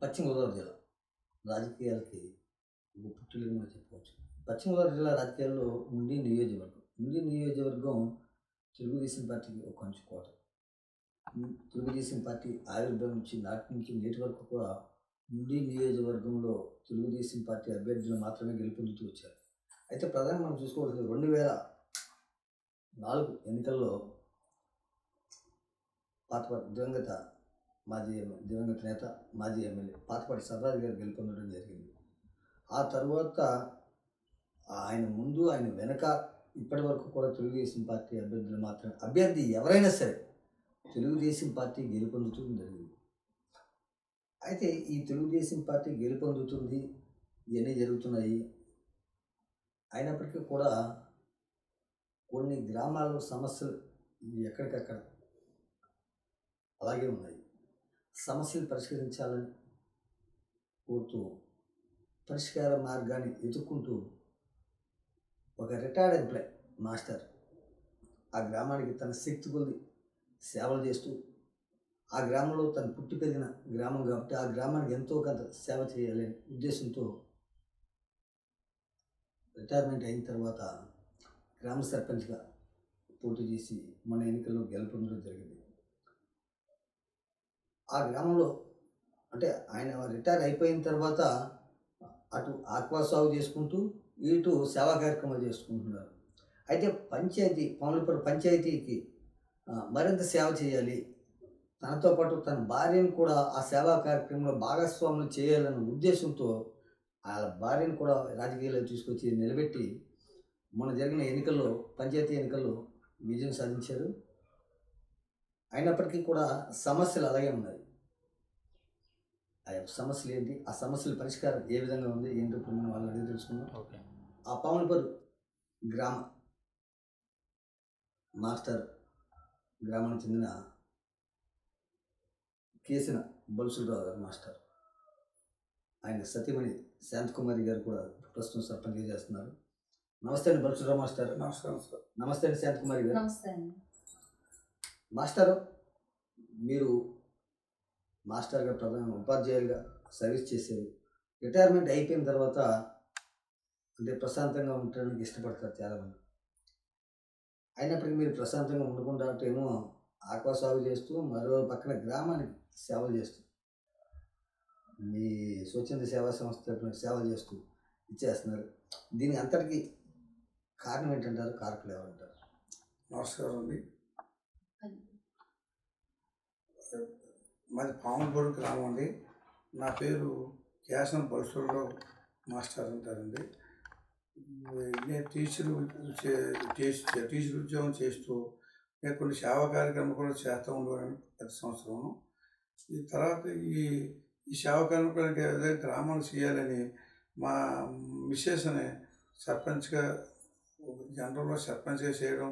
పశ్చిమ గోదావరి జిల్లా రాజకీయాలకి ఒక పుట్టిల్లుగా చెప్పుకోవచ్చు. పశ్చిమ గోదావరి జిల్లా రాజకీయాల్లో ఉండి నియోజకవర్గం తెలుగుదేశం పార్టీకి ఒక కంచుకోట. తెలుగుదేశం పార్టీ ఆవిర్భవించి నాటి నుంచి నేటి వరకు కూడా ఉండి నియోజకవర్గంలో తెలుగుదేశం పార్టీ అభ్యర్థులు మాత్రమే గెలుపొందుతూ వచ్చారు. అయితే ప్రధానంగా మనం చూసుకోవాల్సింది 2004 ఎన్నికల్లో పాతపాటి దివంగత నేత మాజీ ఎమ్మెల్యే పాతపాటి సర్దార్ గారు గెలుపొందడం జరిగింది. ఆ తర్వాత ఆయన వెనక ఇప్పటి వరకు కూడా తెలుగుదేశం పార్టీ అభ్యర్థులు మాత్రమే, అభ్యర్థి ఎవరైనా సరే తెలుగుదేశం పార్టీ గెలుపొందుతూ జరిగింది. అయితే ఈ తెలుగుదేశం పార్టీ గెలుపొందుతుంది, ఇవన్నీ జరుగుతున్నాయి. అయినప్పటికీ కూడా కొన్ని గ్రామాల్లో సమస్యలు ఎక్కడికక్కడ అలాగే ఉన్నాయి. సమస్యలు పరిష్కరించాలని కోరుతూ పరిష్కార మార్గాన్ని వెతుక్కుంటూ ఒక రిటైర్డ్ ఎంప్లాయ్ మాస్టర్ ఆ గ్రామానికి తన శక్తి కొద్ది సేవలు చేస్తూ, ఆ గ్రామంలో తను పుట్టి పెరిగిన గ్రామం కాబట్టి ఆ గ్రామానికి ఎంతో కొంత సేవ చేయాలనే ఉద్దేశంతో రిటైర్మెంట్ అయిన తర్వాత గ్రామ సర్పంచ్గా పోటీ చేసి మన ఎన్నికల్లో గెలుపొందడం జరిగింది. ఆ గ్రామంలో అంటే ఆయన రిటైర్ అయిపోయిన తర్వాత అటు ఆక్వా సాగు చేసుకుంటూ ఇటు సేవా కార్యక్రమాలు చేసుకుంటున్నారు. అయితే పాములపూడి పంచాయతీకి మరింత సేవ చేయాలి, తనతో పాటు తన భార్యను కూడా ఆ సేవా కార్యక్రమంలో భాగస్వాములు చేయాలన్న ఉద్దేశంతో వాళ్ళ భార్యను కూడా రాజకీయాల్లో తీసుకొచ్చి నిలబెట్టి మొన్న జరిగిన పంచాయతీ ఎన్నికల్లో విజయం సాధించారు. అయినప్పటికీ కూడా సమస్యలు అలాగే ఉన్నాయి. ఆ సమస్యలు ఏంటి, ఆ సమస్యల పరిష్కారం ఏ విధంగా ఉంది ఏంటో ఇప్పుడు మనం వాళ్ళని అడిగి తెలుసుకుందాం. ఓకే. ఆ పాములపూడి గ్రామ మాస్టర్ గ్రామానికి చెందిన కేసిన బలుసురావు గారు మాస్టర్, ఆయన సతీమణి శాంతకుమారి గారు కూడా ప్రస్తుతం సర్పంచ్గా చేస్తున్నారు. నమస్తే అండి బలుసురావు మాస్టర్. నమస్కారం సార్. నమస్తే అండి శాంతకుమారి గారు. నమస్తే అండి. మాస్టర్, మీరు మాస్టర్గా ఉపాధ్యాయులుగా సర్వీస్ చేశారు. రిటైర్మెంట్ అయిపోయిన తర్వాత అంటే ప్రశాంతంగా ఉండడానికి ఇష్టపడతారు చాలామంది. అయినప్పటికీ మీరు ప్రశాంతంగా ఉండకుండా ఏమో ఆక్వా సాగు చేస్తూ మరో పక్కన గ్రామానికి సేవలు చేస్తూ మీ స్వచ్ఛంద సేవా సంస్థ సేవలు చేస్తూ ఇచ్చేస్తున్నారు. దీని అంతటికీ కారణం ఏంటంటారు, కారకులు ఎవరంటారు? నమస్కారం అండి. మాది పాములపూడి గ్రామం అండి. నా పేరు కేశవ బలుసురావు మాస్టర్ అంటారండి. నేను టీచర్ ఉద్యోగం చేస్తూ నేను కొన్ని సేవా కార్యక్రమాలు కూడా చేస్తూ ఉండేవాడిని ప్రతి సంవత్సరం. ఈ తర్వాత ఈ సేవా కార్యక్రమానికి ఏదైనా గ్రామాలు చేయాలని మా మిస్సెస్ అనే సర్పంచ్గా జనరల్లో సర్పంచ్గా చేయడం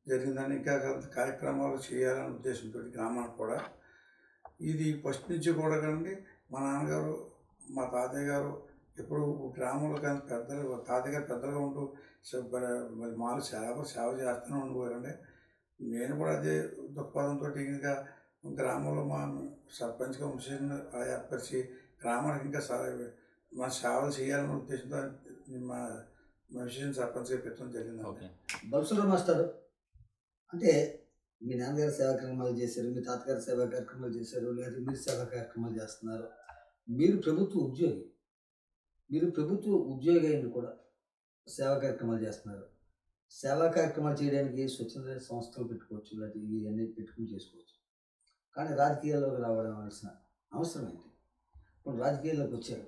జరిగిందని, ఇంకా కార్యక్రమాలు చేయాలనే ఉద్దేశంతో గ్రామానికి కూడా ఇది ఫస్ట్ నుంచి కూడా కానీ మా నాన్నగారు మా తాతయ్య గారు ఎప్పుడు గ్రామంలో కానీ తాతయ్య గారు పెద్దలుగా ఉంటూ మాలు సేవ చేస్తూనే ఉండిపోయారండి. నేను కూడా అదే దృక్పథంతో ఇంకా గ్రామంలో మా సర్పంచ్గా ఏర్పరిచి గ్రామానికి ఇంకా మన సేవలు చేయాలనే ఉద్దేశంతో మా విషయం సర్పంచ్గా పెట్టడం జరిగింది. బలుసురావు మాస్టర్ అంటే మీ నాన్నగారు సేవా కార్యక్రమాలు చేశారు, మీ తాతగారు సేవా కార్యక్రమాలు చేశారు, లేదా మీరు సేవా కార్యక్రమాలు చేస్తున్నారు. మీరు ప్రభుత్వ ఉద్యోగి అయింది కూడా సేవా కార్యక్రమాలు చేస్తున్నారు. సేవా కార్యక్రమాలు చేయడానికి స్వచ్ఛంద సంస్థలు పెట్టుకోవచ్చు, లేదా ఇవన్నీ పెట్టుకుని చేసుకోవచ్చు. కానీ రాజకీయాల్లోకి రావడం అవసరం ఏంటి? ఇప్పుడు రాజకీయాల్లోకి వచ్చారు.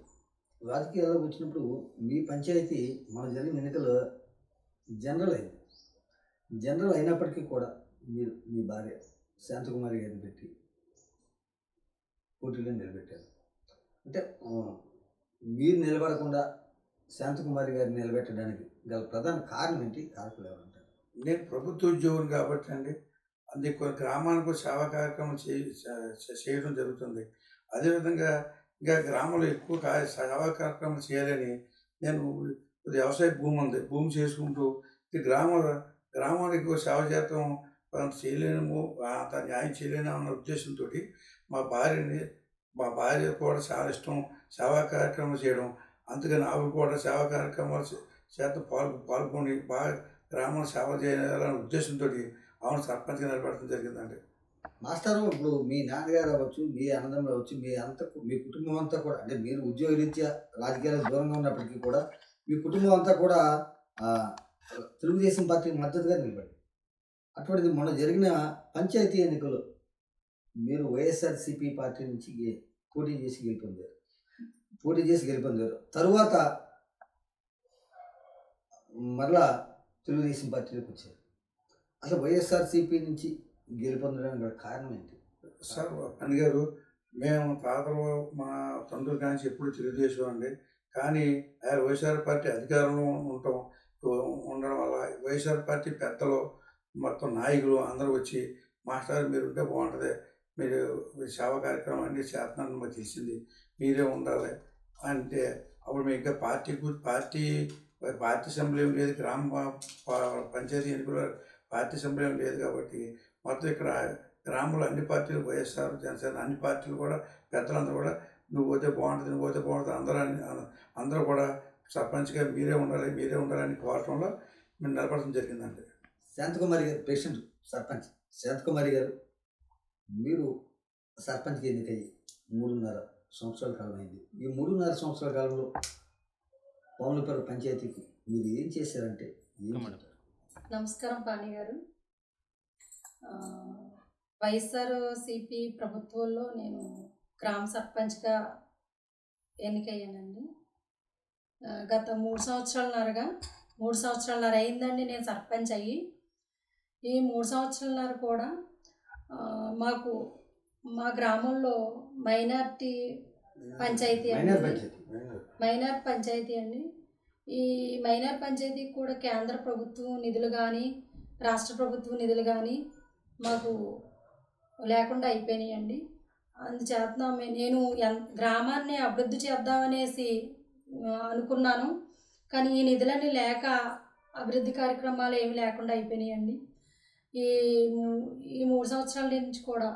రాజకీయాల్లోకి వచ్చినప్పుడు మీ పంచాయతీ మన జరిగిన ఎన్నికలు జనరల్ అయినప్పటికీ కూడా మీరు మీ భార్య శాంతకుమారి గారిని పెట్టి పోటీలో నిలబెట్టారు. అంటే మీరు నిలబడకుండా శాంతకుమారి గారిని నిలబెట్టడానికి గల ప్రధాన కారణం ఏంటి, కారకులు ఎవరంటారు? నేను ప్రభుత్వ ఉద్యోగం కాబట్టి అండి, అది గ్రామానికి సేవా కార్యక్రమం చేయడం జరుగుతుంది. అదేవిధంగా ఇంకా గ్రామంలో ఎక్కువ సేవా కార్యక్రమాలు చేయాలని నేను వ్యవసాయ భూమి ఉంది, భూమి చేసుకుంటూ ఈ గ్రామానికి సేవ చేయటం చేయలేము, అంత న్యాయం చేయలేము అన్న ఉద్దేశంతో మా భార్యని మా భార్య కూడా చాలా ఇష్టం సేవా కార్యక్రమాలు చేయడం. అందుకని ఆవిడ కూడా సేవా కార్యక్రమాలు చేత పాల్గొని బాగా గ్రామంలో సేవ చేయాలనే ఉద్దేశంతోటి ఆమెను సర్పంచ్‌గా నిలబెట్టడం జరిగిందండి. మాస్టారు ఇప్పుడు మీ నాన్నగారు అవ్వచ్చు, మీ అన్నదమ్ములు అవ్వచ్చు, మీ కుటుంబం అంతా కూడా అంటే మీరు ఉద్యోగరీత్యా రాజకీయాలకు దూరంగా ఉన్నప్పటికీ కూడా మీ కుటుంబం అంతా కూడా ఆహ్, తెలుగుదేశం పార్టీకి మద్దతుగా నిలబడింది. అటువంటిది మొన్న జరిగిన పంచాయతీ ఎన్నికల్లో మీరు వైఎస్ఆర్‌సీపీ పార్టీ నుంచి పోటీ చేసి గెలుపొందారు. తరువాత మరలా తెలుగుదేశం పార్టీలోకొచ్చారు. అసలు వైఎస్ఆర్‌సీపీ నుంచి గెలుపొందడానికి గల కారణం ఏంటి? సార్ పండు గారు, మేము తాతలు మా తండ్రుల కానించి ఎప్పుడు తెలుగుదేశం అండి. కానీ వైఎస్ఆర్ పార్టీ అధికారంలో ఉండడం వల్ల వైఎస్ఆర్ పార్టీ పెద్దలు మొత్తం నాయకులు అందరూ వచ్చి మాస్టర్ మీరుంటే బాగుంటుంది, మీరు సేవా కార్యక్రమం అన్నీ చేస్తున్నారని మాకు తెలిసింది, మీరే ఉండాలి అంటే అప్పుడు మేము ఇంకా పార్టీ అసెంబ్లీ ఏం లేదు, పంచాయతీ ఎన్నికల పార్టీ అసెంబ్లీ ఏం లేదు కాబట్టి మొత్తం ఇక్కడ గ్రామంలో అన్ని పార్టీలు వైఎస్ఆర్ జనసేన అన్ని పార్టీలు కూడా పెద్దలందరూ కూడా నువ్వు పోతే బాగుంటుంది అందరూ కూడా సర్పంచ్గా మీరే ఉండాలని కోరటంలో మేము నిలబడటం జరిగిందండి. శాంతకుమారి గారు ప్రెసిడెంట్ సర్పంచ్ శాంతకుమారి గారు, మీరు సర్పంచ్‌గా ఎన్నికయ్యి 3.5 సంవత్సరాల కాలం అయింది. ఈ 3.5 సంవత్సరాల కాలంలో పాములపల్లి పంచాయతీకి మీరు ఏం చేశారంటే ఏం చెప్తారు? నమస్కారం పాణి గారు. వైఎస్ఆర్‌సీపీ ప్రభుత్వంలో నేను గ్రామ సర్పంచ్‌గా ఎన్నికయ్యానండి. గత 3 సంవత్సరాలన్నర అయిందండి నేను సర్పంచ్ అయ్యి. ఈ 3 సంవత్సరాలన్నర కూడా మాకు మా గ్రామంలో మైనార్టీ పంచాయతీ మైనార్ పంచాయతీ అండి. ఈ మైనార్ పంచాయతీకి కూడా కేంద్ర ప్రభుత్వం నిధులు కానీ రాష్ట్ర ప్రభుత్వం నిధులు కానీ మాకు లేకుండా అయిపోయినాయండి. అందుచేత నేను గ్రామాన్ని అభివృద్ధి చేద్దామనేసి అనుకున్నాను. కానీ ఈ నిధులన్నీ లేక అభివృద్ధి కార్యక్రమాలు ఏమి లేకుండా అయిపోయినాయండి. ఈ 3 సంవత్సరాల నుంచి కూడా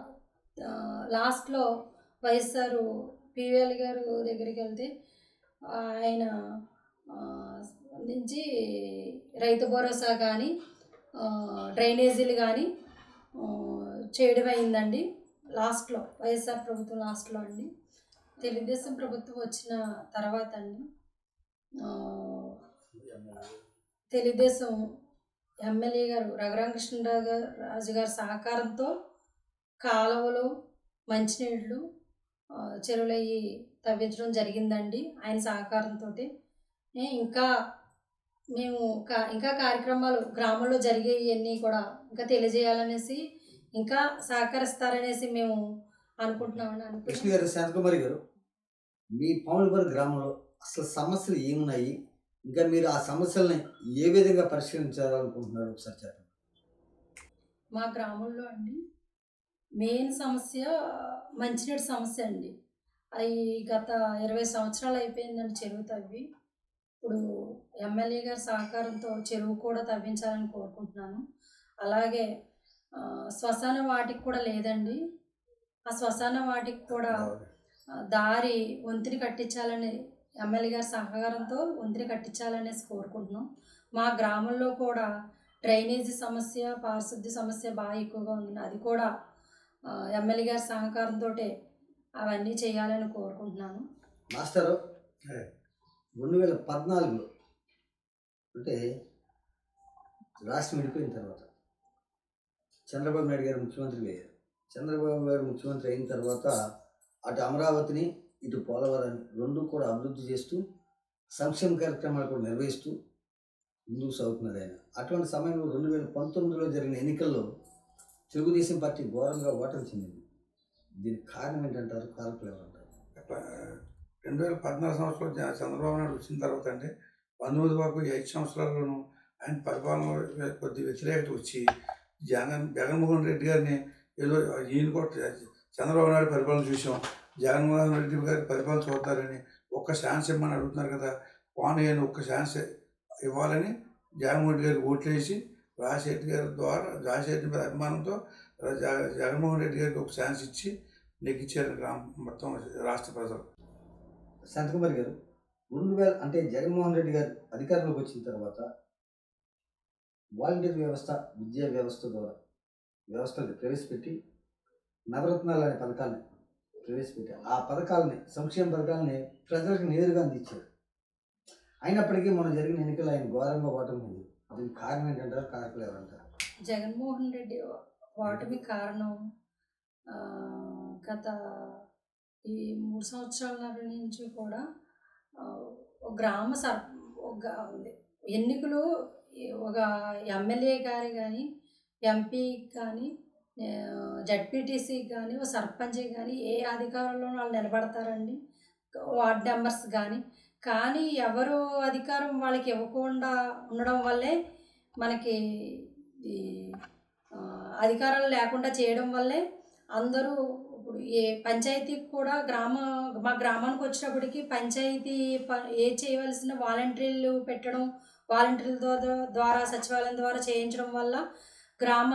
లాస్ట్లో వైఎస్ఆర్ పివిఎల్ గారు దగ్గరికి వెళ్తే ఆయన నుంచి రైతు భరోసా కానీ డ్రైనేజీలు కానీ చేయడం అయిందండి. లాస్ట్లో వైఎస్ఆర్ ప్రభుత్వం లాస్ట్లో అండి. తెలుగుదేశం ప్రభుత్వం వచ్చిన తర్వాత అండి తెలుగుదేశం ఎమ్మెల్యే గారు రఘురామకృష్ణరాజు గారి సహకారంతో కాలువలు, మంచినీళ్ళు, చెరువులు అవి తవ్వించడం జరిగిందండి ఆయన సహకారంతో. ఇంకా మేము ఇంకా కార్యక్రమాలు గ్రామంలో జరిగేవన్నీ కూడా ఇంకా తెలియజేయాలనేసి ఇంకా సహకరిస్తారనేసి మేము అనుకుంటున్నామండి. కృష్ణ గారు, శాంతకుమారి గారు, మీ పాములపల్లి గ్రామంలో అసలు సమస్యలు ఏమున్నాయి? ఇంకా మీరు ఆ సమస్యల్ని ఏ విధంగా పరిష్కరించాలనుకుంటున్నారు ఒకసారి చెప్పండి. మా గ్రామంలో అండి మెయిన్ సమస్య మంచినీటి సమస్య అండి. అవి గత 20 సంవత్సరాలు అయిపోయిందండి చెరువు తవ్వి. ఇప్పుడు ఎమ్మెల్యే గారి సహకారంతో చెరువు కూడా తవ్వించాలని కోరుకుంటున్నాను. అలాగే శ్మశాన వాటికి కూడా లేదండి. ఆ శ్మశాన వాటికి కూడా దారి వంతెన కట్టించాలని ఎమ్మెల్యే గారి సహకారంతో వంతెన కట్టించాలనేసి కోరుకుంటున్నాం. మా గ్రామంలో కూడా డ్రైనేజీ సమస్య, పారిశుద్ధ్య సమస్య బాగా ఎక్కువగా ఉంది. అది కూడా ఎమ్మెల్యే గారి సహకారంతో అవన్నీ చేయాలని కోరుకుంటున్నాను. మాస్టరు, 2014లో అంటే రాష్ట్రం విడిపోయిన తర్వాత చంద్రబాబు నాయుడు గారు ముఖ్యమంత్రి అయ్యారు. చంద్రబాబు గారు ముఖ్యమంత్రి అయిన తర్వాత అటు అమరావతిని, ఇటు పోలవరాన్ని రెండు కూడా అభివృద్ధి చేస్తూ సంక్షేమ కార్యక్రమాలు కూడా నిర్వహిస్తూ ముందుకు సాగుతున్నారు ఆయన. అటువంటి సమయంలో 2019లో జరిగిన ఎన్నికల్లో తెలుగుదేశం పార్టీ ఘోరంగా ఓటమి చెందింది. దీనికి కారణం ఏంటంటారు? కారకులు ఎవరంటారు? 2014 సంవత్సరంలో చంద్రబాబు నాయుడు వచ్చిన తర్వాత అండి 19 వరకు 5 సంవత్సరాల్లోనూ ఆయన పరిపాలన కొద్ది వ్యతిరేకత వచ్చి జగన్మోహన్ రెడ్డి గారిని ఏదో ఈయన కూడా చంద్రబాబు నాయుడు పరిపాలన చూసాం, జగన్మోహన్ రెడ్డి గారి పరిపాలన చూస్తారని ఒక్క ఛాన్స్ ఇవ్వమని అడుగుతున్నారు కదా, పోనీ అని ఒక్క ఛాన్స్ ఇవ్వాలని జగన్మోహన్ రెడ్డి గారికి ఓట్లు వేసి రాజశేఖర్ గారి ద్వారా రాజశేఖర్ మీద అభిమానంతో జగన్మోహన్ రెడ్డి గారికి ఒక ఛాన్స్ ఇచ్చి నెగ్గించారు గ్రామం మొత్తం రాష్ట్ర ప్రజలు. శాంతకుమారి గారు 2000 అంటే జగన్మోహన్ రెడ్డి గారు అధికారంలోకి వచ్చిన తర్వాత వాలంటీర్ వ్యవస్థ, విద్యా వ్యవస్థ ద్వారా వ్యవస్థల్ని ప్రవేశపెట్టి నవరత్నాలు అనే పథకాలని ప్రవేశపెట్టి ఆ పథకాలని, సంక్షేమ పథకాలని ప్రజలకు నేరుగా అందించారు. అయినప్పటికీ మనం జరిగిన ఎన్నికలు ఆయన ఘోరంగా ఓటమి ఉంది. దీనికి కారణం ఏంటంటారు? కారకులు ఎవరంటారు? జగన్మోహన్ రెడ్డి ఓటమి కారణం ఆ, గత ఈ 3 సంవత్సరాల నుంచి కూడా ఆ, ఒక గ్రామ సర్ ఒక ఎన్నికలు ఒక ఎమ్మెల్యే గారు కానీ, ఎంపీ కానీ, జడ్పీటీసీ కానీ, ఒక సర్పంచ్ కానీ ఏ అధికారంలో వాళ్ళు నిలబడతారండి, వార్డ్ మెంబర్స్ కానీ ఎవరు అధికారం వాళ్ళకి ఇవ్వకుండా ఉండడం వల్లే మనకి ఈ అధికారాలు లేకుండా చేయడం వల్లే అందరూ ఇప్పుడు ఏ పంచాయతీకి కూడా మా గ్రామానికి వచ్చినప్పటికి పంచాయతీ ఏ చేయవలసిన వాలంటీర్లు పెట్టడం, వాలంటీర్ల ద్వారా సచివాలయం ద్వారా చేయించడం వల్ల గ్రామ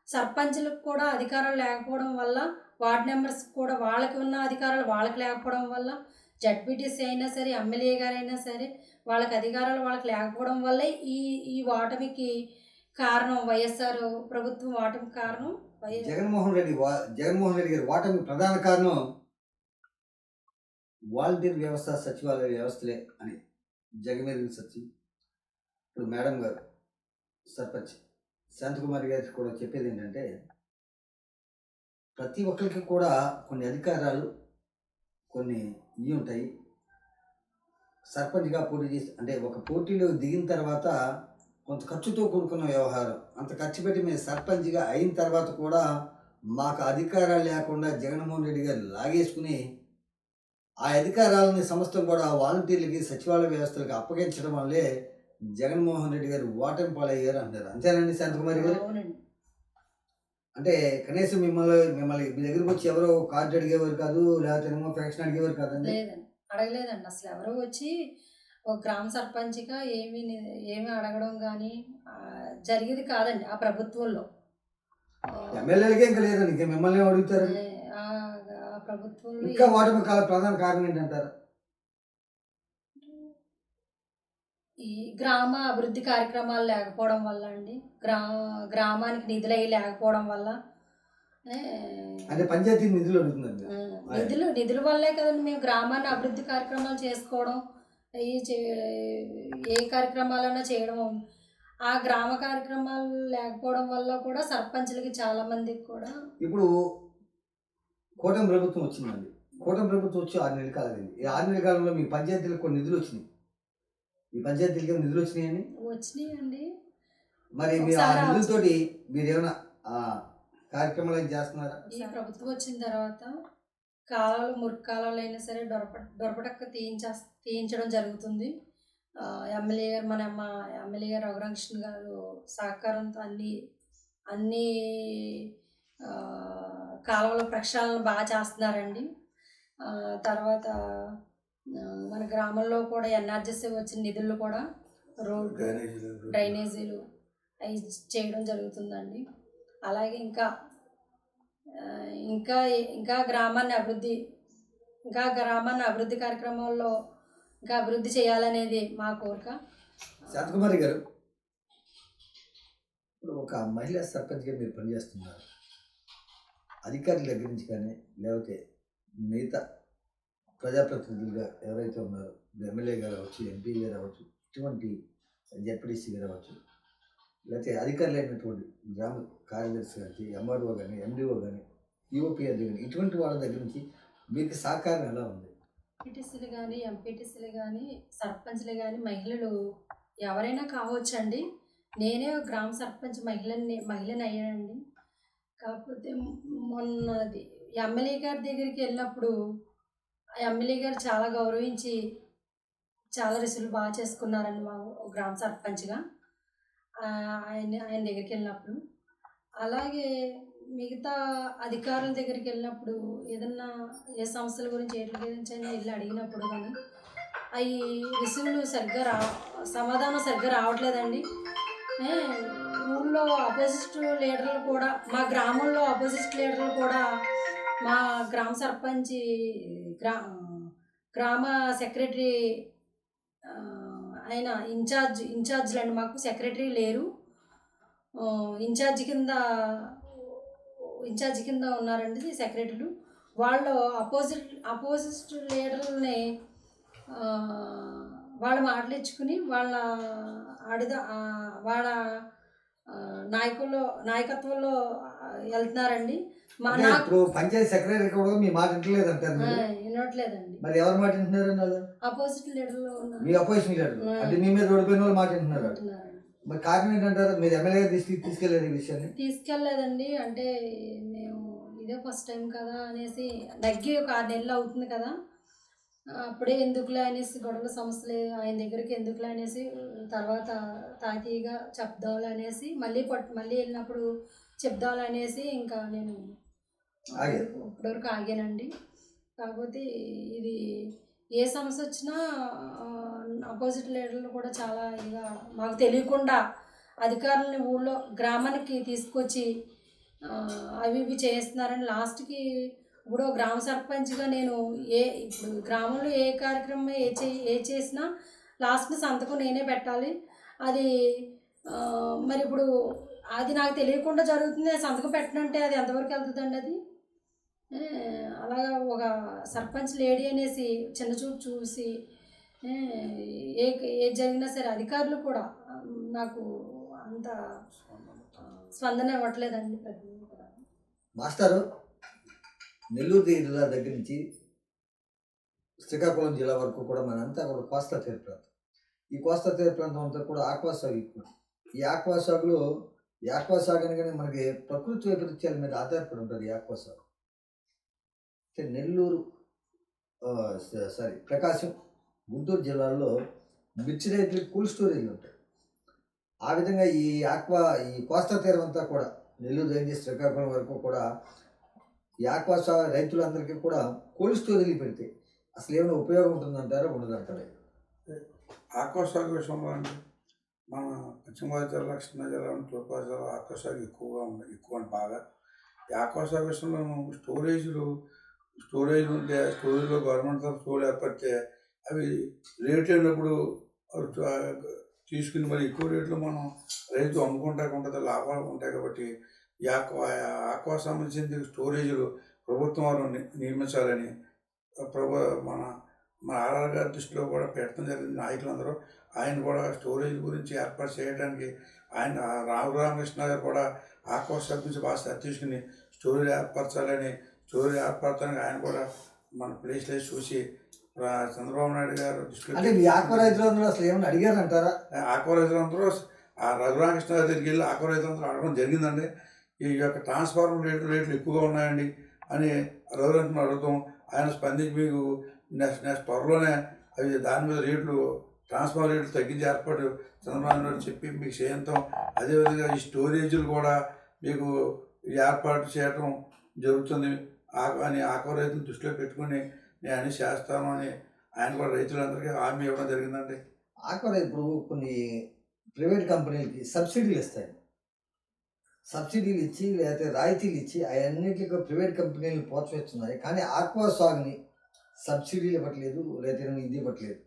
సర్పంచులకు కూడా అధికారాలు లేకపోవడం వల్ల, వార్డ్ మెంబర్స్ కూడా వాళ్ళకి ఉన్న అధికారాలు వాళ్ళకి లేకపోవడం వల్ల, జడ్పీటీసీ అయినా సరే, ఎమ్మెల్యే గారైనా సరే వాళ్ళకి అధికారాలు వాళ్ళకి లేకపోవడం వల్లే ఈ ఈ ఓటమికి కారణం. వైఎస్ఆర్ ప్రభుత్వం ఓటమికి కారణం జగన్మోహన్ రెడ్డి గారి ఓటమి ప్రధాన కారణం వాలంటీర్ వ్యవస్థ, సచివాలయ వ్యవస్థలే అని జగమెరిగిన సత్యం. ఇప్పుడు మేడం గారు సర్పంచ్ శాంతకుమారి గారికి కూడా చెప్పేది ఏంటంటే, ప్రతి ఒక్కరికి కూడా కొన్ని అధికారాలు, కొన్ని ఇవి ఉంటాయి. సర్పంచ్గా పోటీ చేసి అంటే ఒక పోటీలో దిగిన తర్వాత కొంత ఖర్చుతో కూడుకున్న వ్యవహారం. అంత ఖర్చు పెట్టి మేము సర్పంచ్గా అయిన తర్వాత కూడా మాకు అధికారాలు లేకుండా జగన్మోహన్ రెడ్డి గారు లాగేసుకుని ఆ అధికారాలని సమస్తం కూడా వాలంటీర్లకి, సచివాలయ వ్యవస్థలకి అప్పగించడం వల్లే జగన్మోహన్ రెడ్డి గారు ఓటమి పాలయ్యారు అంటారు. అంతేనండి శాంతకుమారి గారు? అంటే కనీసం మిమ్మల్ని మీ దగ్గరికి వచ్చి ఎవరో కార్డు అడిగేవారు కాదు, లేకపోతే ఏమో పెన్షన్ అడిగేవారు కాదండి? అడగలేదండి. అసలు ఎవరో వచ్చి ఒక గ్రామ సర్పంచ్గా ఏమి అడగడం కానీ జరిగేది కాదండి ఆ ప్రభుత్వంలో. ఎమ్మెల్యేలకే ఇంకా లేదండి, ఇంకా మిమ్మల్ని అడుగుతారు. ఆ ప్రభుత్వంలో ఇంకా ఓటమి ప్రధాన కారణం ఏంటంటారు? ఈ గ్రామ అభివృద్ధి కార్యక్రమాలు లేకపోవడం వల్ల అండి, గ్రామానికి నిధులు అవి లేకపోవడం వల్ల. అంటే పంచాయతీ నిధులు అడుగుతుందండి. నిధుల వల్లే కదండి మేము గ్రామాన్ని అభివృద్ధి కార్యక్రమాలు చేసుకోవడం, ఏ కార్యక్రమాలైనా చేయడం. ఆ గ్రామ కార్యక్రమాలు లేకపోవడం వల్ల కూడా సర్పంచులకి చాలా మందికి కూడా. ఇప్పుడు కూటమి ప్రభుత్వం వచ్చిందండి. కూటమి ప్రభుత్వం వచ్చి 6 నెలలు కాదండి. ఈ 6 నెలల కాలంలో మీ పంచాయతీలకు కొన్ని నిధులు వచ్చినాయి. ఈ పంచాయతీలకి నిధులు వచ్చినాయండి? వచ్చినాయండి. మరి మీరు ఆ నిధులతోటి మీరేమైనా కార్యక్రమాలు ఏం చేస్తున్నారా? ఈ ప్రభుత్వం వచ్చిన తర్వాత కాలాలు, మురికి కాలాలు అయినా సరే దొరపటక్క తీయించడం జరుగుతుంది. మన ఎమ్మెల్యే గారు రఘురామకృష్ణ గారు సహకారంతో అన్ని కాలువల ప్రక్షాళన బాగా చేస్తున్నారండి. తర్వాత మన గ్రామంలో కూడా ఎన్ఆర్జీసీ వచ్చిన నిధులు కూడా రోడ్లు, డ్రైనేజీలు అవి చేయడం జరుగుతుందండి. అలాగే ఇంకా గ్రామాన్ని అభివృద్ధి కార్యక్రమాల్లో ఇంకా అభివృద్ధి చేయాలనేది మా కోరిక. శాంతకుమారి గారు, ఇప్పుడు ఒక మహిళా సర్పంచ్గా మీరు పనిచేస్తున్నారు. అధికారుల దగ్గర నుంచి కానీ, లేకపోతే మిగతా ప్రజాప్రతినిధులుగా ఎవరైతే ఉన్నారో, ఎమ్మెల్యే గారు అవ్వచ్చు, ఎంపీ గారు అవ్వచ్చు, ఇటువంటి జడ్పీటీసీ గారు అవ్వచ్చు, లేకపోతే అధికారులు అయినటువంటి గ్రామ కార్యదర్శి కానీ, ఎంఆర్ఓ కానీ, ఎండిఓ కానీ, యూఓపీఆర్ కానీ, ఇటువంటి వాళ్ళ దగ్గర నుంచి మీకు సహకారం ఎలా ఉంది? ఎంపీటీసీలు కానీ, ఎంపీటీసీలు కానీ, సర్పంచ్లు కానీ, మహిళలు ఎవరైనా కావచ్చండి. నేనే గ్రామ సర్పంచ్ మహిళని అయ్యానండి. కాకపోతే మొన్నది ఎమ్మెల్యే గారి దగ్గరికి వెళ్ళినప్పుడు ఎమ్మెల్యే గారు చాలా గౌరవించి చాలా రిసీవ్లు బాగా చేసుకున్నారండి మా గ్రామ సర్పంచ్గా ఆయన దగ్గరికి వెళ్ళినప్పుడు. అలాగే మిగతా అధికారుల దగ్గరికి వెళ్ళినప్పుడు ఏదన్నా ఏ సమస్యల గురించి ఏట్ల గురించి అయినా వెళ్ళి అడిగినప్పుడు కానీ అవి రిసీవ్లు సమాధానం సరిగ్గా రావట్లేదండి. ఊళ్ళో అపోజిట్ లీడర్లు కూడా, మా గ్రామంలో అపోజిట్ లీడర్లు కూడా మా గ్రామ సర్పంచి గ్రా గ్రామ సెక్రటరీ ఆయన ఇన్ఛార్జ్లండి, మాకు సెక్రటరీ లేరు. ఇన్ఛార్జ్ కింద ఉన్నారండి సెక్రటరీలు. వాళ్ళు అపోజిట్ లీడర్లని వాళ్ళ మాటలు ఇచ్చుకుని వాళ్ళ నాయకత్వంలో వెళ్తున్నారండి. ఇప్పుడు పంచాయతీ సెక్రటరీ కూడా మీ మాట వింటలేదు అంటారు, వినట్లేదండి. మరి ఎవరు మాట వింటున్నారు? వాళ్ళు అపోజిట్ లీడర్లు మీ అపోజిషన్ లీడర్ అంటే మీ మీద ఓడిపోయిన వాళ్ళు మాట వింటున్నారు. మరి కారణం ఏంటంటారు? మీరు ఎమ్మెల్యే దృష్టికి తీసుకెళ్ళారు ఈ విషయాన్ని? తీసుకెళ్ళలేదండి. అంటే మేము ఇదే ఫస్ట్ టైం కదా అనేసి, నగ్గి ఒక 6 నెలలు అవుతుంది కదా, అప్పుడే ఎందుకులే అనేసి, గొడవల సమస్యలు ఆయన దగ్గరికి ఎందుకులే అనేసి, తర్వాత తాతీగా చెప్దాంలే అనేసి, మళ్ళీ వెళ్ళినప్పుడు చెప్దాంలే అనేసి ఇంకా నేను ఇప్పటివరకు ఆగానండి. కాకపోతే ఇది ఏ సమస్య వచ్చినా అపోజిట్ లీడర్లు కూడా చాలా ఇదిగా మాకు తెలియకుండా అధికారులని ఊళ్ళో గ్రామానికి తీసుకొచ్చి అవి ఇవి చేస్తున్నారని, లాస్ట్కి ఇప్పుడు గ్రామ సర్పంచ్గా నేను ఇప్పుడు గ్రామంలో ఏ కార్యక్రమం ఏ చేసినా లాస్ట్ని సంతకం నేనే పెట్టాలి. అది మరి ఇప్పుడు అది నాకు తెలియకుండా జరుగుతుంది. సంతకం పెట్టనంటే అది ఎంతవరకు వెళ్తుందండి? అది అలాగా ఒక సర్పంచ్ లేడీ అనేసి చిన్న చూపు చూసి ఏ జరిగినా సరే అధికారులు కూడా నాకు అంత స్పందన ఇవ్వట్లేదండి. మాస్టారు, నెల్లూరు జిల్లా దగ్గర నుంచి శ్రీకాకుళం జిల్లా వరకు కూడా మనంతా కూడా కోస్తా తీర ప్రాంతం. ఈ కోస్తా తీర ప్రాంతం అంతా కూడా ఆక్వా సాగు ఎక్కువ. ఈ ఆక్వా సాగులో అనగానే మనకి ప్రకృతి వైపరీత్యాల మీద ఆధారపడి ఉంటుంది ఈ ఆక్వా సాగు. నెల్లూరు ప్రకాశం, గుంటూరు జిల్లాల్లో మిర్చి రైతులకు కూల్ స్టోరేజ్లు ఉంటాయి. ఆ విధంగా ఈ కోస్తా తీరం అంతా కూడా నెల్లూరు దగ్గర నుంచి శ్రీకాకుళం వరకు కూడా ఈ ఆక్వా రైతులందరికీ కూడా కోల్డ్ స్టోరేజ్లు పెడితే అసలు ఏమైనా ఉపయోగం ఉంటుందంటారా, ఉండదంటారా? ఆక్వా సాగు విషయంలో అండి, మన పశ్చిమ గోదావరి జిల్లా, కృష్ణా జిల్లా, తూర్పుగోదావరి జిల్లా ఆక్వా సాగు ఎక్కువ అండి బాగా. ఈ ఆక్వా సాగు విషయంలో స్టోరేజ్లో గవర్నమెంట్ తరఫు స్టోర్ ఏర్పడితే అవి రేట్ అయినప్పుడు తీసుకుని మరి ఎక్కువ రేట్లో మనం రైతు అమ్ముకుంటాకుంటుంది, లాభాలు ఉంటాయి. కాబట్టి ఈ ఆక్వా సంబంధించిన స్టోరేజ్లు ప్రభుత్వం వారు నిర్మించాలని మన ఆర్ఆర్ గారి దృష్టిలో కూడా పెట్టడం జరిగింది. నాయకులందరూ ఆయన కూడా స్టోరేజ్ గురించి ఏర్పాటు చేయడానికి ఆయన రామకృష్ణ గారు కూడా ఆక్వా గురించి బాగా తీసుకుని స్టోరేజ్ ఏర్పరచడానికి ఆయన కూడా మన ప్లేస్లో చూసి చంద్రబాబు నాయుడు గారు దృష్టిలో ఆక్వా రైతులందరూ అసలు ఏమైనా అడిగారంటారా? ఆక్వా రైతులందరూ రఘురామకృష్ణ గారి దగ్గరికి వెళ్ళి ఆక్వా రైతులందరూ అడగడం జరిగిందండి. ఈ యొక్క ట్రాన్స్ఫార్మర్ రేట్లు ఎక్కువగా ఉన్నాయండి అని రఘురామకృష్ణ అడుగుతాం. ఆయన స్పందించి మీకు నెక్స్ట్ త్వరలోనే అవి దాని మీద ట్రాన్స్ఫార్మర్ రేట్లు తగ్గించి ఏర్పాటు చంద్రబాబు నాయుడు చెప్పి మీకు చేయంతాం. అదేవిధంగా ఈ స్టోరేజీలు కూడా మీకు ఏర్పాటు చేయడం జరుగుతుంది అని ఆక్వా రైతులు దృష్టిలో పెట్టుకుని నేను అన్ని చేస్తాను అని ఆయన కూడా రైతులందరికీ హామీ ఇవ్వడం జరిగిందండి. ఆక్వా ఇప్పుడు కొన్ని ప్రైవేట్ కంపెనీలకి సబ్సిడీలు ఇస్తాయి. సబ్సిడీలు ఇచ్చి లేకపోతే రాయితీలు ఇచ్చి అవన్నిటికీ ప్రైవేట్ కంపెనీలు ప్రోత్సహిస్తున్నాయి. కానీ ఆక్వా సాగుని సబ్సిడీలు ఇవ్వట్లేదు, రైతులను ఇది ఇవ్వట్లేదు,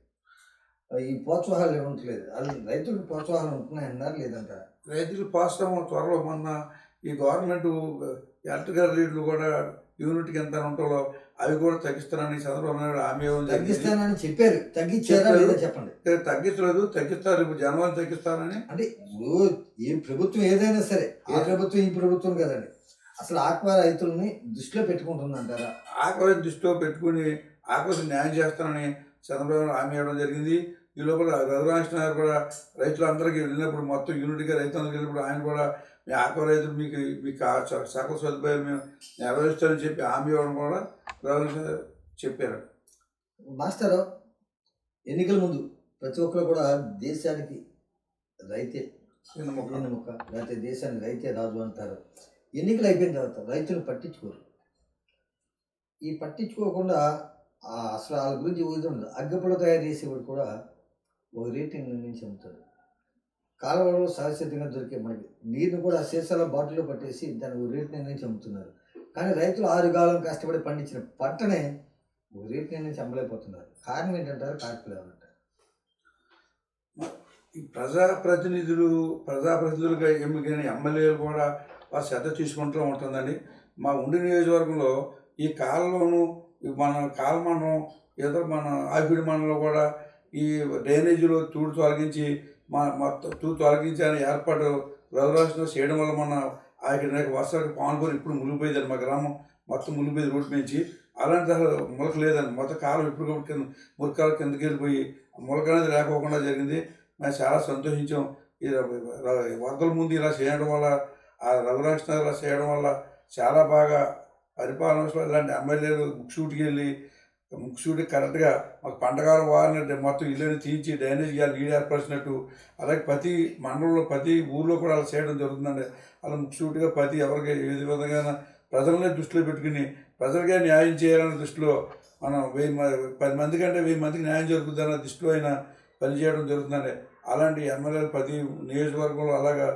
ఈ ప్రోత్సాహాలు ఇవ్వట్లేదు. అది రైతులకు ప్రోత్సాహాలు ఉంటున్నాయన్నారు లేదంటారా? రైతులు ప్రోత్సాహం త్వరలో మొన్న ఈ గవర్నమెంట్ ఎలక్ట్రికల్ రేట్లు కూడా యూనిట్కి ఎంత ఉంటుందో అవి కూడా తగ్గిస్తారని చంద్రబాబు నాయుడు హామీ తగ్గిస్తానని చెప్పారు. తగ్గించారా లేదా చెప్పండి? తగ్గించలేదు, తగ్గిస్తారు. ఇప్పుడు జనవరి తగ్గిస్తారని. అంటే ఇప్పుడు ఏ ప్రభుత్వం ఏదైనా సరే, ఆ ప్రభుత్వం ఈ ప్రభుత్వం కదండి, అసలు ఆక్వా రైతులని దృష్టిలో పెట్టుకుంటుందంటారా? ఆక్వా రైతు దృష్టిలో పెట్టుకుని ఆక్వాకు న్యాయం చేస్తానని చంద్రబాబు హామీ ఇవ్వడం జరిగింది. ఈ లోపల రఘురామకృష్ణ గారు కూడా రైతులందరికీ వెళ్ళినప్పుడు మొత్తం యూనిట్గా రైతులందరికీ వెళ్ళినప్పుడు ఆయన కూడా మీ ఆక్వా రైతులు మీకు సకల సదుపాయాలు మేము నెరవేరుస్తామని చెప్పి హామీ ఇవ్వడం కూడా రఘురామకృష్ణ గారు చెప్పారు. మాస్టర్, ఎన్నికల ముందు ప్రతి ఒక్కరు కూడా దేశానికి రైతే వెన్నెముక, లేకపోతే దేశానికి రైతే రాజు అంటారు. ఎన్నికలు అయిపోయిన తర్వాత రైతులు పట్టించుకోరు. ఈ పట్టించుకోకుండా అసలు వాళ్ళ గురించి ఊరుతుంది. అగ్గపుల తయారు చేసేవాడు కూడా ఒక రేటింగ్ నిర్ణయించి అమ్ముతాడు. కాలువలో సహజసిద్ధంగా దొరికే మనకి నీరుని కూడా సీసాల బాటిల్లో పట్టేసి దానికి రేట్ నిర్ణయించి అమ్ముతున్నారు. కానీ రైతులు ఆరుగాలం కష్టపడి పండించిన పంటనే రేపు నుంచి అమ్మలేకపోతున్నారు. కారణం ఏంటంటారు? కార్యక్రమం ఏమంటారు? ఈ ప్రజాప్రతినిధులుగా ఎన్నికైన ఎమ్మెల్యేలు కూడా వాళ్ళ శ్రద్ధ తీసుకుంటూ ఉంటుందండి. మా ఉండి నియోజకవర్గంలో ఈ కాలంలోనూ మన కాలమండలం ఏదో మన ఆపిడి మండలంలో కూడా ఈ డ్రైనేజీలో తూడు తొలగించి మొత్తం తొలగించి అని ఏర్పాటు రఘురాష్ట్రంలో చేయడం వల్ల మన ఆయన వర్షాలకు పాల్గొని ఇప్పుడు మునిగిపోయేదండి. మా గ్రామం మొత్తం మునిగిపోయేది రోడ్డు నుంచి. అలాంటి ములక లేదండి. మొత్తం కాలం ఇప్పుడు కింద మురికాలు కిందకి వెళ్ళిపోయి ములక అనేది లేకోకుండా జరిగింది. మేము చాలా సంతోషించాం. ఈ వరదల ముందు ఇలా చేయడం వల్ల, ఆ రఘురాష్ట్రం ఇలా చేయడం వల్ల చాలా బాగా పరిపాలన ఇలాంటి ఎమ్మెల్యేలు ముక్సూటికి వెళ్ళి ముక్సూటికి కరెక్ట్గా మాకు పంటకాలం వారినట్టు మొత్తం ఇల్లుని తీయించి డ్రైనేజ్ నీళ్ళు ఏర్పరిచినట్టు, అలాగే ప్రతి మండలంలో ప్రతి ఊర్లో కూడా అలా చేయడం జరుగుతుందండి. అలా ముక్సూటిగా ప్రతి ఎవరికి ఏ విధంగా ప్రజలనే దృష్టిలో పెట్టుకుని ప్రజలకే న్యాయం చేయాలనే దృష్టిలో మనం 10 మంది కంటే 1000 మందికి న్యాయం జరుగుతుందన్న దృష్టిలో అయినా పనిచేయడం జరుగుతుందండి. అలాంటి ఎమ్మెల్యేలు ప్రతి నియోజకవర్గంలో అలాగా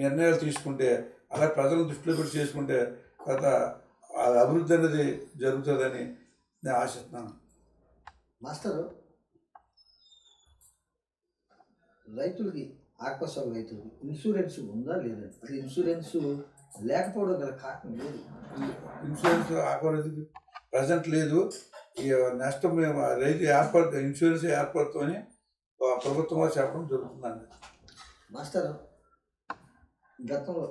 నిర్ణయాలు తీసుకుంటే, అలా ప్రజలను దృష్టిలో పెట్టి చేసుకుంటే గత అభివృద్ధి అనేది జరుగుతుందని నేను ఆశిస్తున్నాను. మాస్టరు, రైతులకి ఆక్వాసాగు రైతులకి ఇన్సూరెన్స్ ఉందా లేదా? అసలు ఇన్సూరెన్స్ లేకపోవడం గల కారణం లేదు. ఇన్సూరెన్స్ ఆకరికి ప్రజెంట్ లేదు. ఈ నెక్స్ట్ మేము రైతు ఇన్సూరెన్స్ ఏర్పడుతుందని ప్రభుత్వం వారు చెప్పడం జరుగుతుందండి. మాస్టర్, గతంలో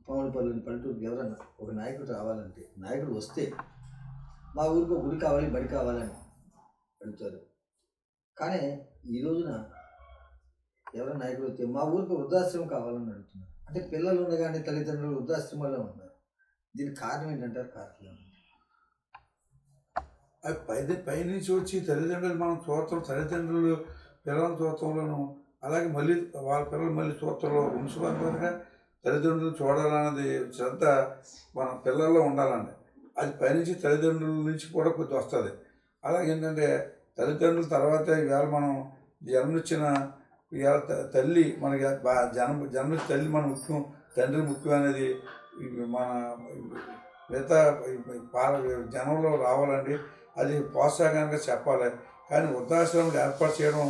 పవనపల్లి పల్లెటూరుకి ఎవరన్నా ఒక నాయకుడు రావాలంటే, నాయకుడు వస్తే మా ఊరికి గుడి కావాలి, బడి కావాలని అడుగుతారు. కానీ ఈ రోజున ఎవరైనా నాయకుడు వస్తే మా ఊరికి వృద్ధాశ్రమం కావాలని అడుగుతున్నారు. అంటే పిల్లలు ఉండగానే తల్లిదండ్రులు వృద్ధాశ్రమాల్లో ఉన్నారు. దీనికి కారణం ఏంటంటారు? కారణం అది పైనుంచి వచ్చి తల్లిదండ్రులు మనం చూస్తాం, తల్లిదండ్రులు పిల్లల చూతంలోను, అలాగే మళ్ళీ వాళ్ళ పిల్లలు మళ్ళీ చూతంలో వంశపారంపర్యంగా తల్లిదండ్రులు చూడాలన్నది శ్రద్ధ మన పిల్లల్లో ఉండాలండి. అది పైనుంచి తల్లిదండ్రుల నుంచి కూడా కొద్ది వస్తుంది. అలాగే ఏంటంటే తల్లిదండ్రుల తర్వాత ఈవేళ మనం జన్మనిచ్చిన ఇవాళ తల్లి మనకి జన్మనిచ్చిన తల్లి మన ముఖ్యం, తండ్రి ముఖ్యం అనేది మన మిగతా జనంలో రావాలండి. అది ప్రోత్సాహంగా చెప్పాలి. కానీ వృద్ధాశ్రమం ఏర్పాటు చేయడం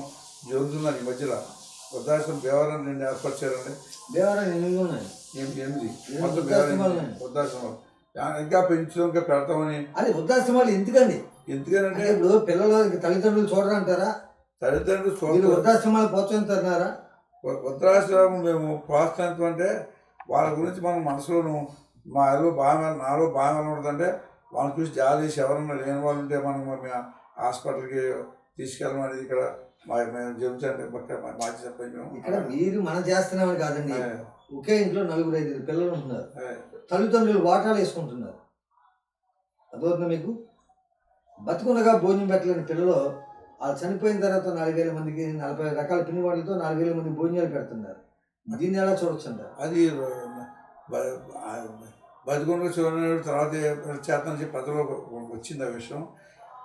జరుగుతుందని ఈ మధ్యలో వృద్ధాశ్రమం దేవాలయం 2 ఏర్పాటు చేయాలండి. దేవాలయం 8 ఉన్నాయి. 8 మొత్తం వృద్ధాశ్రమాలు ఇంకా పెంచుతాం, ఇంకా పెడతామని. అది వృద్ధాశ్రమాలు ఎందుకండి? ఎందుకనంటే ఇప్పుడు పిల్లలు తల్లిదండ్రులు చూడరంటారా? తల్లిదండ్రులు వృద్ధాశ్రమాలు ప్రోత్సహిస్తున్నారా? వృద్ధాశ్రమం మేము ప్రోత్సహిస్తాం అంటే వాళ్ళ గురించి మన మనసులోను నాలో బాగా ఉండదంటే వాళ్ళని చూసి జాలి చేసి ఎవరన్నా లేని వాళ్ళు ఉంటే మనం హాస్పిటల్కి తీసుకెళ్ళమనేది ఇక్కడ మేము చెబుతాంటే మాజీ సర్పంచ్ ఇక్కడ మీరు మనం చేస్తున్నామని కాదండి. ఒకే ఇంట్లో 4-5 పిల్లలు ఉంటున్నారు. తల్లిదండ్రులు వాటాలు వేసుకుంటున్నారు. అదవుతుందా మీకు? బతుకున్నగా భోజనం పెట్టలేని పిల్లలు వాళ్ళు చనిపోయిన తర్వాత 4000 మందికి 40 రకాల పిండి వంటలతో 4000 మంది భోజనాలు పెడుతున్నారు. దీన్ని ఎలా చూడొచ్చు అంటారు? అది బతికొండగా చూడని తర్వాత చేతనం చెప్పి ప్రజలో వచ్చింది ఆ విషయం.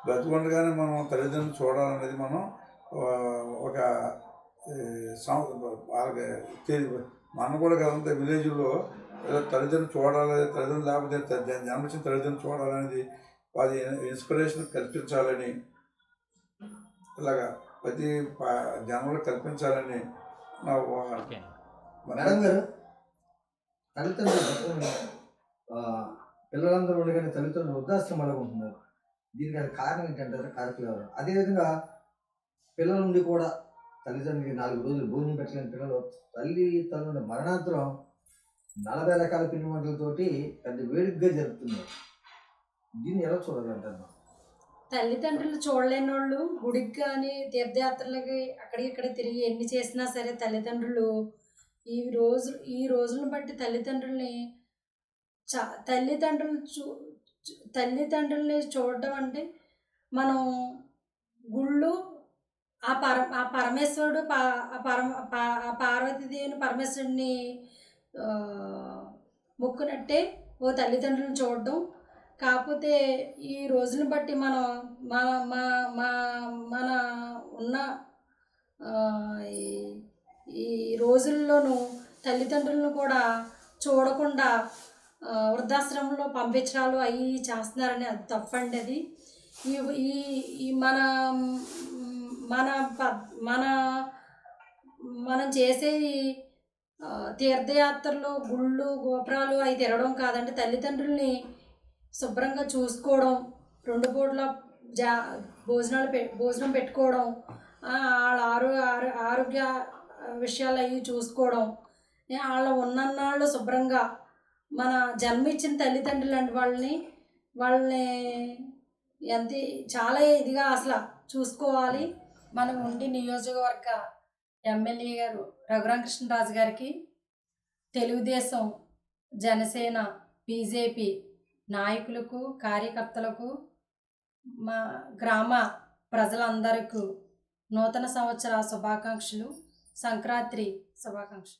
బతికొండగానే మనం తల్లిదండ్రులు చూడాలనేది మనం ఒక మనం కూడా కదంతా విలేజ్లో ఏదో తల్లిదండ్రులు చూడాలి, తల్లిదండ్రులు లేకపోతే జన్మచ్చిన తల్లిదండ్రులు చూడాలనేది అది ఇన్స్పిరేషన్ కల్పించాలని, ఇలాగా ప్రతి జనంలో కల్పించాలని నా ఊహ. మేడం గారు, తల్లిదండ్రులు పిల్లలందరూ ఉండగానే తల్లిదండ్రులు వృద్ధాశ్రమాలు ఉంటున్నారు. దీనికి అది కారణం ఏంటంటారు? కార్యక్రమం. అదేవిధంగా పిల్లల నుండి కూడా తల్లిదండ్రులకి 4 రోజులు భోజనం పెట్టలేని పిల్లలు తల్లిదండ్రుల మరణాంతరం 40 రకాల పిండి వంటలతోటి పెద్ద వేడుకగా జరుపుతున్నారు. దీన్ని ఎలా చూడాలంటారు? తల్లిదండ్రులు చూడలేని వాళ్ళు గుడికి కానీ తీర్థయాత్రలకి అక్కడిక్కడ తిరిగి ఎన్ని చేసినా సరే తల్లిదండ్రులు ఈ రోజులను బట్టి తల్లిదండ్రుల్ని చూడడం అంటే మనం గుళ్ళు ఆ పరమేశ్వరుడు పార్వతీదేవిని పరమేశ్వరుడిని మొక్కునట్టే ఓ తల్లిదండ్రులను చూడడం. కాకపోతే ఈ రోజుని బట్టి మనం మన ఉన్న ఈ రోజుల్లోనూ తల్లిదండ్రులను కూడా చూడకుండా వృద్ధాశ్రమంలో పంపించడాలు అవి చేస్తున్నారని అది తప్పండి. అది ఈ ఈ ఈ మన మన మన మనం చేసే తీర్థయాత్రలు, గుళ్ళు, గోపురాలు అవి తిరగడం కాదండి. తల్లిదండ్రుల్ని శుభ్రంగా చూసుకోవడం, 2 పూట్ల జా భోజనం పెట్టుకోవడం, వాళ్ళ ఆరోగ్య విషయాలు అవి చూసుకోవడం, వాళ్ళ ఉన్నన్నాళ్ళు శుభ్రంగా మన జన్మిచ్చిన తల్లిదండ్రులు లాంటి వాళ్ళని ఎంత చాలా ఇదిగా అసలు చూసుకోవాలి. మన ఉండి నియోజకవర్గ ఎమ్మెల్యే గారు రఘురామకృష్ణరాజు గారికి, తెలుగుదేశం, జనసేన, బీజేపీ నాయకులకు, కార్యకర్తలకు, మా గ్రామ ప్రజలందరికీ నూతన సంవత్సర శుభాకాంక్షలు, సంక్రాంతి శుభాకాంక్షలు.